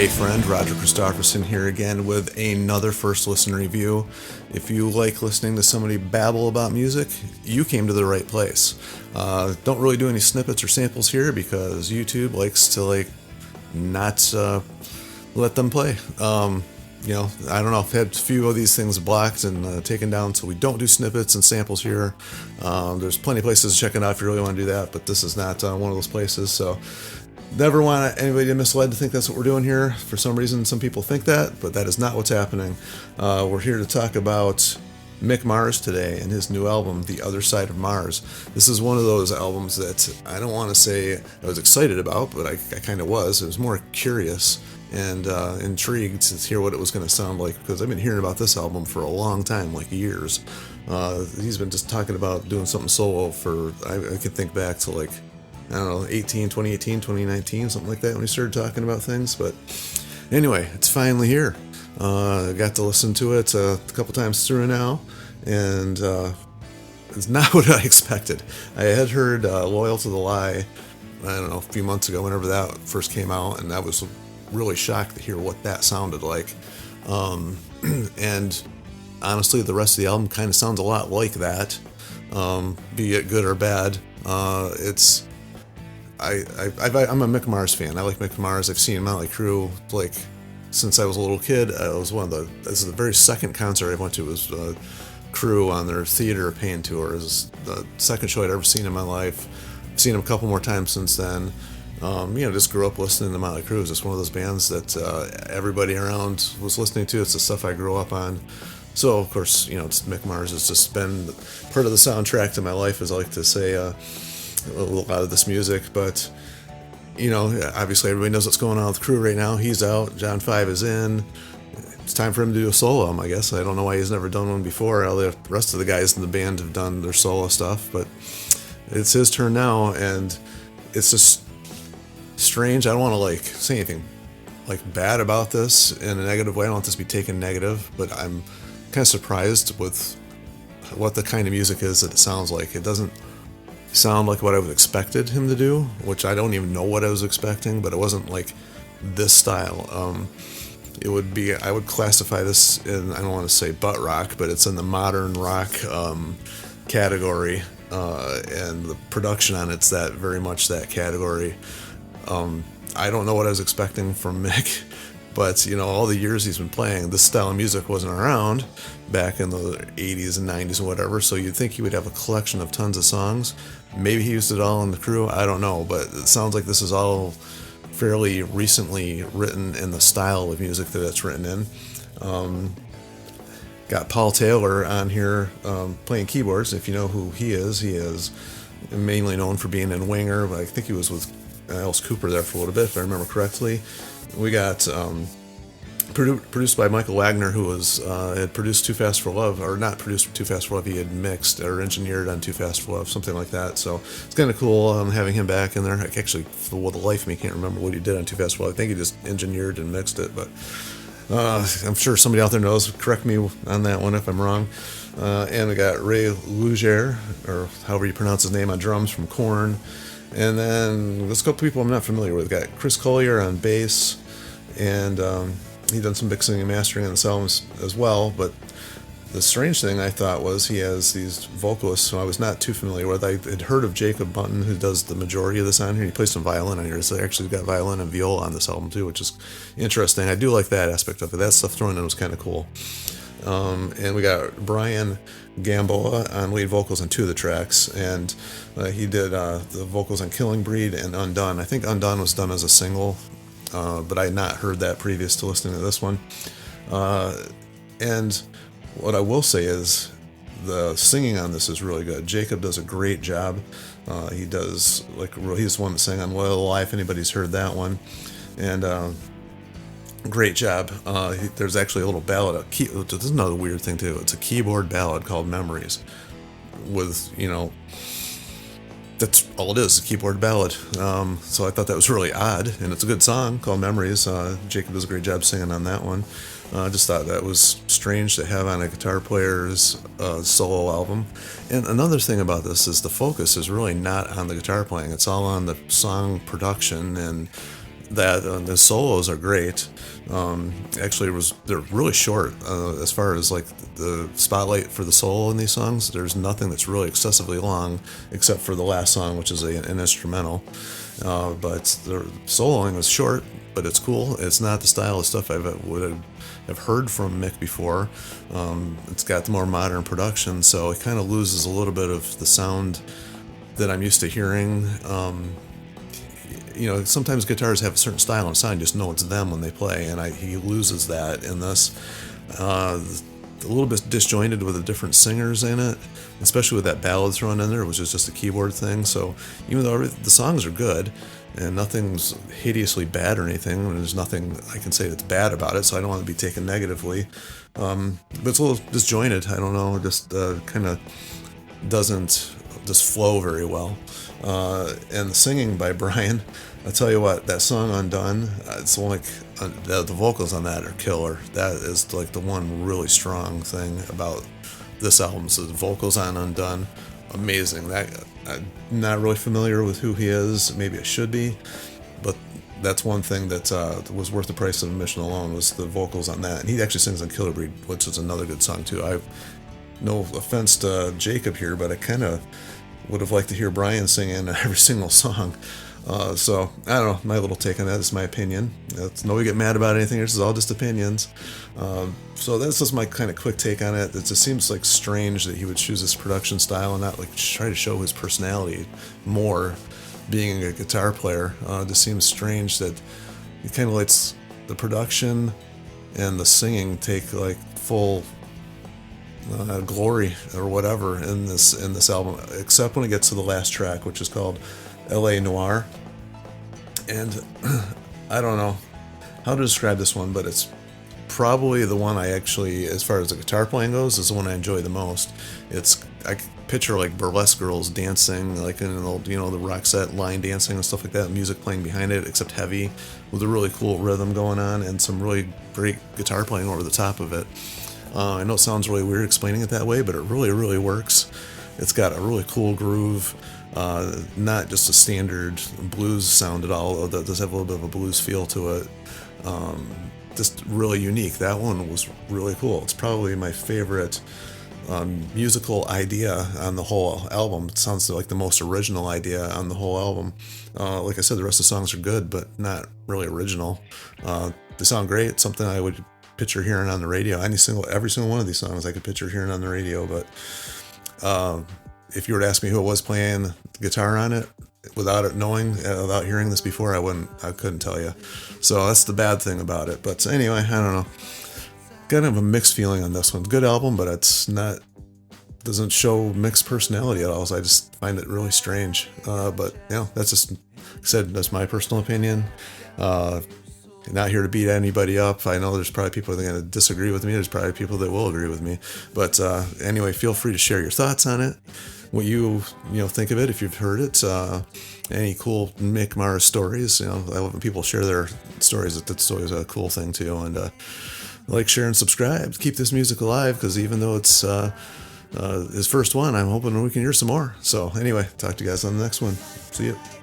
Hey friend, Roger Christopherson here again with another first listen review. If you like listening to somebody babble about music, you came to the right place. Don't really do any snippets or samples here because YouTube likes to not let them play. I don't know, I've had a few of these things blocked and taken down, so we don't do snippets and samples here. There's plenty of places to check it out if you really want to do that, but this is not one of those places, so never want anybody to misled to think that's what we're doing here. For some reason, some people think that, but that is not what's happening. We're here to talk about Mick Mars today and his new album, The Other Side of Mars. This is one of those albums that I don't want to say I was excited about, but I kind of was. It was more curious and intrigued to hear what it was going to sound like, because I've been hearing about this album for a long time, like years. He's been just talking about doing something solo for, I can think back to 2018, 2019, something like that, when we started talking about things. But anyway, it's finally here. I got to listen to it a couple times through now, and it's not what I expected. I had heard Loyal to the Lie, a few months ago, whenever that first came out, and I was really shocked to hear what that sounded like. And honestly, the rest of the album kind of sounds a lot like that, be it good or bad. I'm a Mick Mars fan. I like Mick Mars. I've seen Motley Crue since I was a little kid. This is the very second concert I went to, was Crue on their Theater Pain tour. It was the second show I'd ever seen in my life. I've seen them a couple more times since then. Just grew up listening to Motley Crue. It's just one of those bands that everybody around was listening to. It's the stuff I grew up on. So, of course, Mick Mars has just been part of the soundtrack to my life, as I like to say. A lot of this music, but obviously everybody knows what's going on with Crue right now. He's out, John 5 is in. It's time for him to do a solo album, I guess. I don't know why he's never done one before. All the rest of the guys in the band have done their solo stuff, but it's his turn now, and it's just strange. I don't want to say anything bad about this in a negative way. I don't want this to be taken negative, but I'm kind of surprised with what the kind of music is that it sounds like. It doesn't sound like what I would expected him to do, which I don't even know what I was expecting, but it wasn't like this style. I would classify this in, I don't want to say butt rock, but it's in the modern rock category, and the production on it's very much that category. I don't know what I was expecting from Mick, but all the years he's been playing, this style of music wasn't around back in the 80s and 90s and whatever, so you'd think he would have a collection of tons of songs. Maybe he used it all in the Crue, I don't know, but it sounds like this is all fairly recently written in the style of music that it's written in. Got Paul Taylor on here playing keyboards. If you know who he is mainly known for being in Winger, but I think he was with Alice Cooper there for a little bit, if I remember correctly. We got produced by Michael Wagner, who had produced Too Fast for Love, or not produced Too Fast for Love, he had mixed or engineered on Too Fast for Love, something like that. So it's kind of cool having him back in there. I actually, for the life of me, can't remember what he did on Too Fast for Love. I think he just engineered and mixed it, but I'm sure somebody out there knows. Correct me on that one if I'm wrong. And we got Ray Luger, or however you pronounce his name, on drums from Korn. And then there's a couple people I'm not familiar with. Got Chris Collier on bass, and he done some mixing and mastering on the albums as well. But the strange thing I thought was he has these vocalists who I was not too familiar with. I had heard of Jacob Bunton, who does the majority of this on here. He plays some violin on here, so they actually got violin and viola on this album too, which is interesting. I do like that aspect of it. That stuff thrown in was kind of cool. And we got Brian Gamboa on lead vocals on two of the tracks, and he did the vocals on Killing Breed and Undone. I think Undone was done as a single, but I had not heard that previous to listening to this one. And what I will say is the singing on this is really good. Jacob does a great job. He does, he's the one that sang on Loyal to the Lie, if anybody's heard that one. And great job. There's actually a little ballad. This is another weird thing too. It's a keyboard ballad called Memories. With, that's all it is, a keyboard ballad. So I thought that was really odd, and it's a good song called Memories. Jacob does a great job singing on that one. I just thought that was strange to have on a guitar player's solo album. And another thing about this is the focus is really not on the guitar playing. It's all on the song production and that the solos are great. Actually, they're really short as far as like the spotlight for the solo in these songs. There's nothing that's really excessively long, except for the last song, which is an instrumental. But the soloing is short, but it's cool. It's not the style of stuff would have heard from Mick before. It's got the more modern production, so it kind of loses a little bit of the sound that I'm used to hearing. Sometimes guitars have a certain style and sound, you just know it's them when they play, and he loses that in this. A little bit disjointed with the different singers in it, especially with that ballad thrown in there, which is just a keyboard thing. So even though the songs are good, and nothing's hideously bad or anything, and there's nothing I can say that's bad about it, so I don't want to be taken negatively. But it's a little disjointed, I don't know, just kind of doesn't just flow very well. And the singing by Brian, I'll tell you what, that song Undone, it's like the vocals on that are killer. That is like the one really strong thing about this album. So the vocals on Undone, amazing. That I'm not really familiar with who he is. Maybe I should be, but that's one thing that was worth the price of admission alone, was the vocals on that. And he actually sings on Killer Breed, which is another good song too. No offense to Jacob here, but I kind of would have liked to hear Brian sing in every single song. So, I don't know, my little take on that is my opinion. Nobody get mad about anything, this is all just opinions. So that's just my kind of quick take on it. It just seems like strange that he would choose this production style and not like try to show his personality more, being a guitar player. It just seems strange that he kind of lets the production and the singing take like full glory or whatever in this album, except when it gets to the last track, which is called LA Noir. And I don't know how to describe this one, but it's probably the one I actually, as far as the guitar playing goes, is the one I enjoy the most. I picture like burlesque girls dancing, like in the Roxette line dancing and stuff like that, music playing behind it, except heavy, with a really cool rhythm going on and some really great guitar playing over the top of it. I know it sounds really weird explaining it that way, but it really, really works. It's got a really cool groove, not just a standard blues sound at all, although it does have a little bit of a blues feel to it. Just really unique. That one was really cool. It's probably my favorite musical idea on the whole album. It sounds like the most original idea on the whole album. Like I said, the rest of the songs are good, but not really original. They sound great. Something I would picture hearing on the radio. Every single one of these songs I could picture hearing on the radio. But if you were to ask me who it was playing the guitar on it, without hearing this before, I couldn't tell you. So that's the bad thing about it. But anyway, I don't know. Kind of a mixed feeling on this one. Good album, but doesn't show Mick's personality at all. So I just find it really strange. But that's just, like I said, that's my personal opinion. Not here to beat anybody up. I know there's probably people that are going to disagree with me. There's probably people that will agree with me. But anyway, feel free to share your thoughts on it. What you think of it if you've heard it. Any cool Mick Mars stories. I love when people share their stories. That's always a cool thing too. And like, share, and subscribe. Keep this music alive, because even though it's his first one, I'm hoping we can hear some more. So anyway, talk to you guys on the next one. See you.